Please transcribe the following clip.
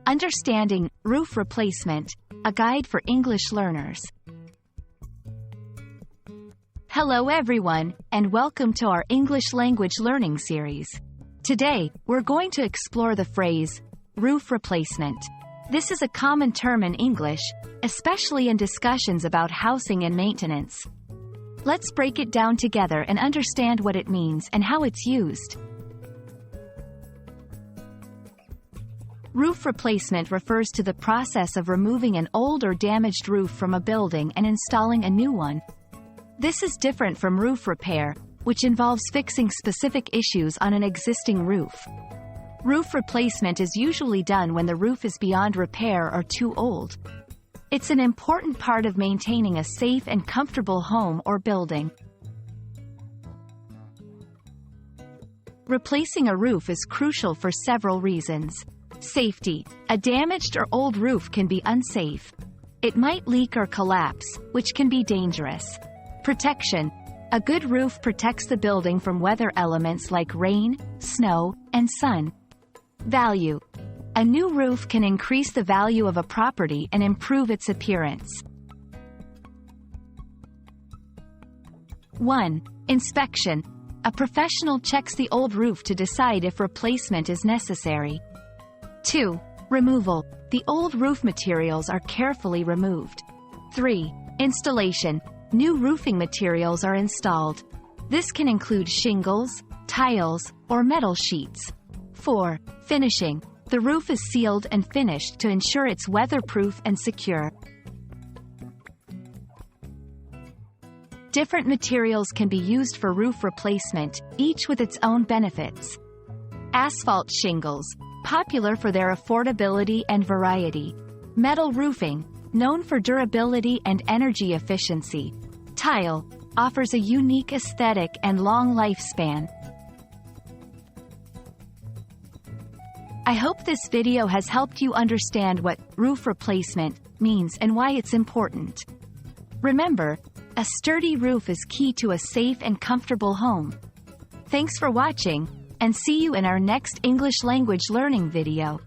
Understanding Roof Replacement, a guide for English learners. Hello everyone, and welcome to our English language learning series. Today, we're going to explore the phrase, roof replacement. This is a common term in English, especially in discussions about housing and maintenance. Let's break it down together and understand what it means and how it's used. Roof replacement refers to the process of removing an old or damaged roof from a building and installing a new one. This is different from roof repair, which involves fixing specific issues on an existing roof. Roof replacement is usually done when the roof is beyond repair or too old. It's an important part of maintaining a safe and comfortable home or building. Replacing a roof is crucial for several reasons. Safety. A damaged or old roof can be unsafe. It might leak or collapse, which can be dangerous. Protection. A good roof protects the building from weather elements like rain, snow, and sun. Value. A new roof can increase the value of a property and improve its appearance. 1. Inspection. A professional checks the old roof to decide if replacement is necessary. 2. Removal. The old roof materials are carefully removed. 3. Installation. New roofing materials are installed. This can include shingles, tiles, or metal sheets. 4. Finishing. The roof is sealed and finished to ensure it's weatherproof and secure. Different materials can be used for roof replacement, each with its own benefits. Asphalt shingles. Popular for their affordability and variety. Metal roofing, known for durability and energy efficiency. Tile, offers a unique aesthetic and long lifespan. I hope this video has helped you understand what roof replacement means and why it's important. Remember, a sturdy roof is key to a safe and comfortable home. Thanks for watching, and see you in our next English language learning video.